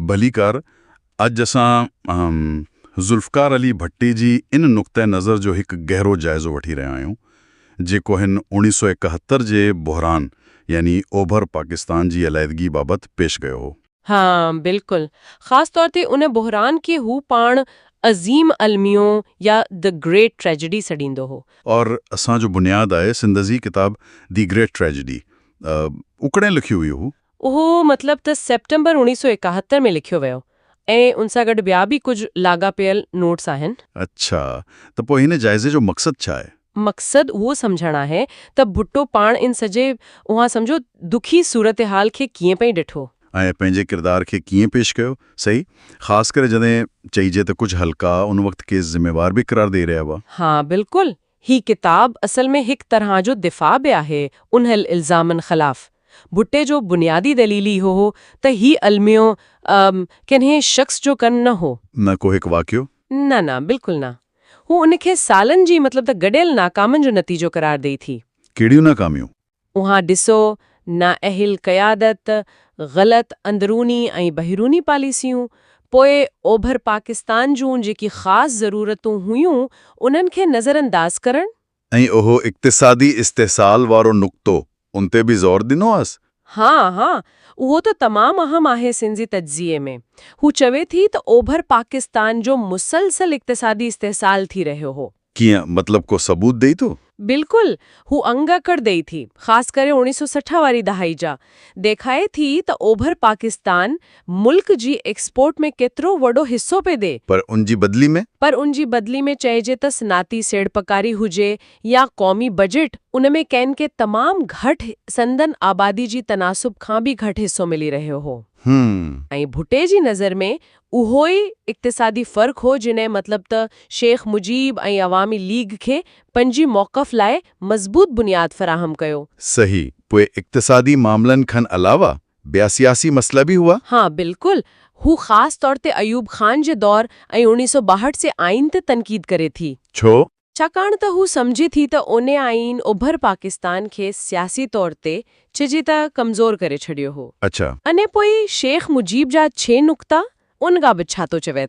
भलीकार अॼु असां ज़ुल्फ़कार अली भट्टी जी इन नुक़्ते नज़र जो हिकु गहरो जाइज़ो वठी रहिया आहियूं जेको हिन 1971 जे बुहरान यानी ओभर पाकिस्तान जी अलीहदगी बाबति पेश कयो हो। हाँ बिल्कुलु, ख़ासि तौर ते उन बुहरान खे हू पाण अज़ीम अलमियो या द ग्रेट ट्रेजेडी सॾींदो हो। और असांजो बुनियादु आहे सिंदज़ी किताब दी ग्रेट ट्रेजेडी, उकड़े लिखी हुई हू। उहो मतिलब त सेप्टेम्बर 1971 में लिखियो वियो ऐं उन सां गॾु ॿिया बि कुझु लाॻापियल नोट्स आहिनि। अच्छा, त पोइ हिन जाइज़े जो मक़सदु छा आहे? मक़सदु उहो सम्झणु आहे त भुट्टो पाण इन सॼे उहा सम्झो दुखी सूरत-हाल खे कीअं पई ॾिठो ऐं पंहिंजे किरदार खे कीअं पेश कयो। सही, ख़ासि करे जॾहिं चइजे त कुझु हल्का उन वक़्त खे ज़िम्मेवार बि करार ॾेई रहिया हुआ। हाँ बिल्कुलु, ही किताब असल में हिकु तरह जो दिफ़ा बि आहे उन इल्ज़ामनि ख़िलाफ़। भुट्टे जो बुनियादी दलील इहो हो त ही अलमियो कंहिं शख़्स जो कन न हो, न को हिकु वाक़ियो। न बिल्कुलु न। हू उनखे सालनि जी मतिलब त गॾियल नाकामनि जो नतीजो करार ॾेई थी। कहिड़ियूं नाकामियूं? उहा ॾिसो, नाअहिल क़यादत, ग़लत अंदरूनी ऐं बहिरूनी पॉलिसियूं, पोइ ओभर पाकिस्तान जूं जेकी ख़ासि ज़रूरतूं हुयूं उन्हनि खे नज़रअंदाज़ करणु ऐं उहो इक़्तिसादी इस्तेसाल वारो नुक़्तो उन ते बि ज़ोर ॾिनो हुअसि। हाँ, उहो त तमामु अहम आहे सिंधी तज्ज़िये में। हू चवे थी त ओभर पाकिस्तान जो मुसलसल इक़्तिसादी इस्तेसाल थी रहियो हो। कीअं, मतलब को सबूत ॾेई थो? बिल्कुलु, हू अंगकड़ ॾेई थी, ख़ासि करे 1960 वारी दहाई जा। ॾेखारे थी त ओभर पाकिस्तान मुल्क जी एक्सपोर्ट में केतिरो वॾो हिस्सो पे ॾे। पर उन जी बदली में चइजे त सनाती सेड़पकारी हुजे या क़ौमी बजट, उन में कंहिं खे तमामु घटि संदन आबादी जी तनासुब खां बि घटि हिस्सो मिली रहियो हो। ऐं भुट्टे जी नज़र में उहो ई इक़्तिसादी फ़र्क़ु हो जिन्हें मतलब त शेख मुजीब ऐं अवामी लीग खे पंहिंजी मौक़फ़ लाइ मज़बूत बुनियाद फ़राहम कयो। सही, पोइ इक़्तिसादी मामलनि खन अलावा ॿिया सियासी मसला बि हुआ? हाँ बिल्कुलु, हू ख़ासि तौर ते अयूब खान जे दौर ऐं 1962 जे आइन ते तनक़ीद करे थी। छो? छाकाणि त हू सम्झे थी त उन आइन ओभर पाकिस्तान खे सियासी तौर ते चइजे त कमज़ोर करे छॾियो हो। अच्छा, अने पोइ शेख मुजीब जा 6 नुक़्ता उन खां बि छा थो चवे?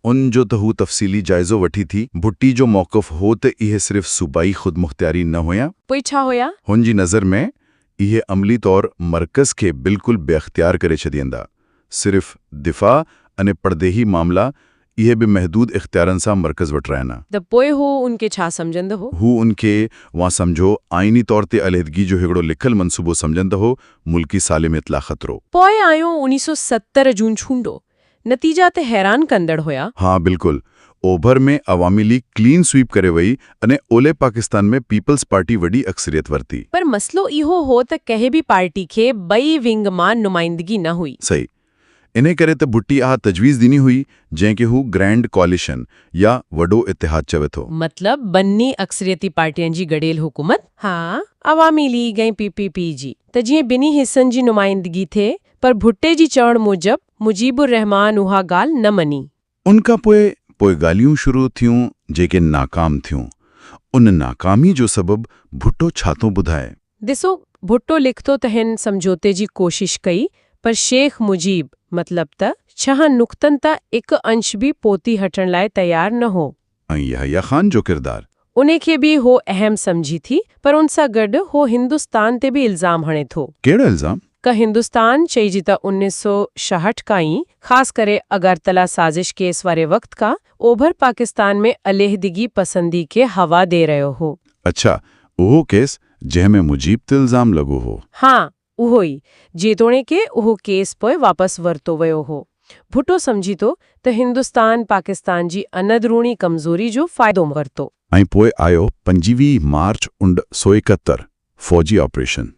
उन जो त हू तफ़सीली जाइज़ो वठी थी। भुट्टी जो मौक़िफ़ हो त इहे सिर्फ़ सूबाई ख़ुदमुख़्तियारी न हुया। पोइ छा हुया? हुन जी नज़र में इहे अमली तौर मर्कज़ खे बिल्कुलु बेअख्तियार करे छॾींदा। सिर्फ़ दिफ़ा अने परदेही मामला इहे बि महदूद इख़्तियारनि सां मर्कज़ वटि रहना। त पोइ हू उनखे छा सम्झंदो हो? हू उनखे वहाँ सम्झो आइनी तौर ते अलीहदगी जो हिकिड़ो लिखियलु मनसूबो सम्झंदो हो, मुल्की सालिमियत ला ख़तरो। पोइ आयो 1970 जूं चूंडो। नतीजा ते हैरान कंदड़ हुया। हाँ बिल्कुलु, ओभर में अवामी लीग क्लीन स्वीप करे वई अने ओले पाकिस्तान में पीपल्स पार्टी वॾी अक्सरियत वरिती। पर मसलो इहो हो त कंहिं बि पार्टी खे ॿई विंग मां नुमाइंदगी न हुई। सही, इन करे त भुट्टी तजवीज़ ॾिनी हुई जंहिंखे हू ग्रैंड कॉलिशन या वॾो इतिहाद चवे थो। मतलब बन्नी अक्सरियती पार्टियुनि जी गॾियल हुकूमत। हाँ, अवामी लीग ऐं पीपीपी जी त जीअं ॿिन्ही हिस्सनि जी नुमाइंदगी थिए। पर भुट्टे जी चवण मूजिब मुजीबुर रहमान उहा ॻाल्हि न मनी। उनखां पोइ ॻाल्हियूं शुरू थियूं जेके नाकाम थियूं। उन नाकामी जो सबबु भुट्टो छा थो ॿुधाए? ॾिसो, भुट्टो लिखतो त हिन समझौते जी कोशिश कई, पर शेख मुजीब मतलब त 6 नुक़्तनि तां हिकु अंश बि पोती हटण लाइ तयार न हो। ऐं याहिया खान जो किरदार? उन खे बि हो अहम समझी थी, पर उन सां गॾु हो हिंदुस्तान ते बि इल्ज़ाम हणे थो। कहिड़ो इल्ज़ाम? हिंदुस्तान चइजी त 1966 खां ई, ख़ासि करे अगरतला साज़िश केस वारे वक़्त खां ओभर पाकिस्तान में अलीहदगी पसंदी खे हवा दे रहियो हो। अच्छा, उहो केस जंहिं में मुजीब ते इल्ज़ाम लॻो हो? हाँ, उहो ई, जेतोणीकि उहो केस पोइ वापसि वरितो वियो हो। भुट्टो समझी थो त हिंदुस्तान पाकिस्तान जी अनदरूनी कमज़ोरी जो फ़ाइदो वरितो। ऐं पोइ आयो 25 मार्च 1971 फ़ौजी ऑपरेशन।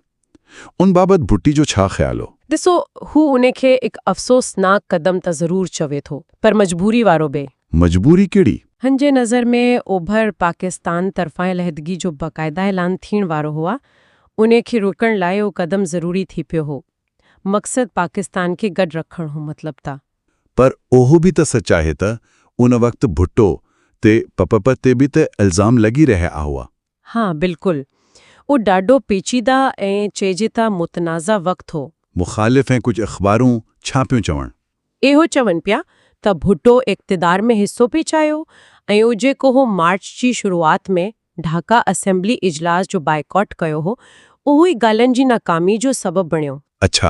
उन बाबति भुट्टी जो छा ख़्याल हो? ॾिसो, हू उनखे हिकु अफ़सोसनाक क़दम त ज़रूर चवे थो, पर मजबूरी वारो बि। मजबूरी कहिड़ी? हिन जे नज़र में ओभर पाकिस्तान तरफ़ां अलीहदगी जो बाक़ाइदा ऐलान थियण वारो हुआ। उन खे रुकण लाइ उहो क़दम ज़रूरी थी पियो हो। मक़सदु पाकिस्तान खे गॾु रखणु हो मतलब था। पर उहो बि त सच आहे त उन वक़्तु भुट्टो ते पपप ते बि त इल्ज़ाम लॻी रहिया हुआ। हाँ बिल्कुलु, उहो ॾाढो पेचीदा ऐं चइजे त मुतनाज़ा वक़्तु हो। मुख़ालिफ़ ऐं कुझु अख़बारूं छा पियूं चवनि? एहो चवनि पिया त भुट्टो इक़्तिदार में हिस्सो पई चायो ऐं उहो जेको हो मार्च जी शुरूआत में ढाका असेंबली इजलास जो बाइकॉट कयो हो उहो ई ॻाल्हियुनि जी नाकामी जो सबबु बणियो। अच्छा,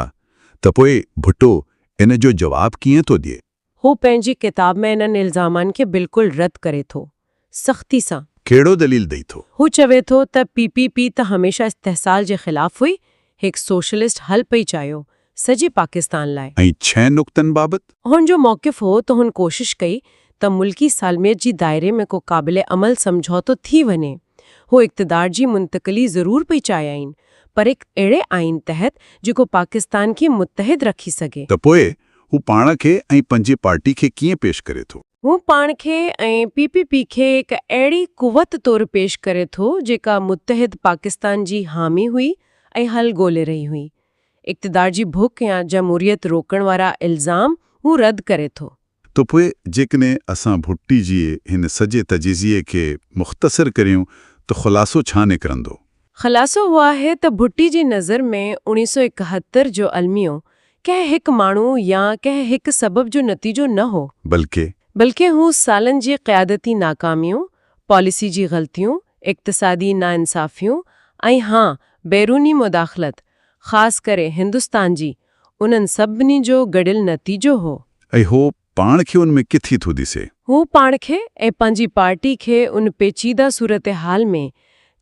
त पोइ भुट्टो इन जो जवाब कीअं थो ॾिए? हू पंहिंजी किताब में इन्हनि इल्ज़ामनि खे बिल्कुलु रद्द करे थो, सख़्ती सां। कहिड़ो दलील ॾेई थो? हू चवे थो त PPP त हमेशा इस्तेहसाल जे ख़िलाफ़ हुई, हिकु सोशलिस्ट हल पई चाहियो सॼे पाकिस्तान लाइ। ऐं 6 नुक़्तनि बाबति? हुन जो मौक़िफ़ हो त हुन कोशिश कई त मुल्की सालमियत जी दायरे में को क़ाबिल अमल समझौतो थी वञे। हू इक़्तिदार जी मुंतक़िली ज़रूर पई चाहिनि, पर हिकु अहिड़े आइन तहत जेको पाकिस्तान खे मुतहिद रखी सघे। त पोइ हू पाण खे ऐं पंहिंजी पार्टी खे कीअं पेश करे थो? हू पाण खे ऐं PPP खे हिकु अहिड़ी कुवत तौरु पेश करे थो जेका मुतहिद पाकिस्तान जी हामी हुई ऐं हल ॻोल्हे रही हुई। इक़्तिदार जी भुख या जमहूरियत रोकण वारा इल्ज़ाम हू रद्द करे थो। त पोइ जेकॾहिं असां भुट्टी जी हिन सॼे तजीज़िये खे मुख़्तसर करियूं त ख़ुलासो छा निकिरंदो? ख़ुलासो उहो आहे त भुट्टी जी नज़र में 1971 जो अलमियो कंहिं हिकु माण्हू या कंहिं हिकु सबब जो नतीजो न हो, बल्कि हू सालनि जी क़यादती नाकामियूं, पॉलिसी जी ग़लतियूं, इक़्तिसादी नाइंसाफ़ियूं ऐं बैरूनी मुदाख़लत, ख़ासि करे हिंदुस्तान जी, उन्हनि सभिनी जो गॾियल नतीजो हो। ऐं हो पाण खे उन में किथे थो ॾिसे? हू पाण खे ऐं पंहिंजी पार्टी खे उन पेचीदा सूरत हाल में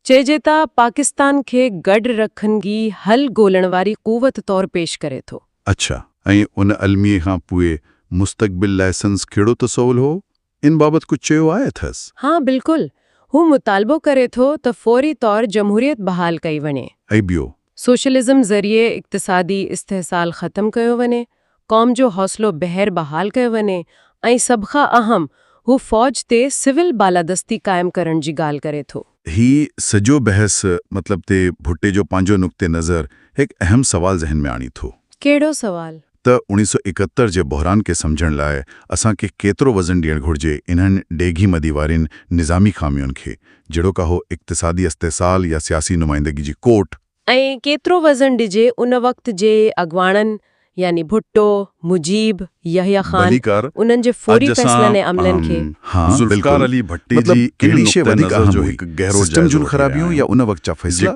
चइजे त पाकिस्तान खे गॾु रखंदी हल ॻोल्हण वारी क़ुवत तौरु पेश करे थो। अच्छा, ऐं उन अलमीअ खां पोइ मुस्तक़बिल लाइसेंस कहिड़ो तसौल हो? इन बाबति कुझु चयो आहे अथसि? हाँ, बिल्कुलु। हू मुतालबो करे थो त फ़ौरी तौरु जमहूरियत बहाल कई वञे ऐं ॿियो? सोशलिज़म ज़रिए इक़्तिसादी इस्तेहसाल ख़तमु कयो वञे, क़ौम जो हौसलो बहर बहाल कयो वञे ऐं सभ खां अहम हू फ़ौज ते सिविल बालादस्ती क़ाइमु करण जी ॻाल्हि करे थो। ही सॼो बहस मतलब ते भुट्टे जो पंहिंजो नुक़्ते नज़र हिकु अहम सवाल ज़हन में आणी थो। कहिड़ो सवाल? त 1971 जे बहरान खे सम्झण लाइ असांखे केतिरो वज़न ॾियणु घुर्जे इन्हनि ॾेघी मदी वारनि निज़ामी ख़ामियुनि खे, जहिड़ो का हो इक़्तिसादी इस्तेहसाल या सियासी नुमाइंदगी जी कोट, ऐं केतिरो वज़न ॾिजे उन वक़्त जे अॻवाननि यानी भुट्टो, मुजीब, यहया ख़ान, उन्हनि जे फ़ौरी फ़ैसिलनि ऐं अमलनि खे। ज़ुल्फ़िकार अली भट्टी जी कहिड़ी शइ वधीक अहम हुई? गहरो सिस्टम जूं ख़राबियूं या उन वक़्त जा फ़ैसिला?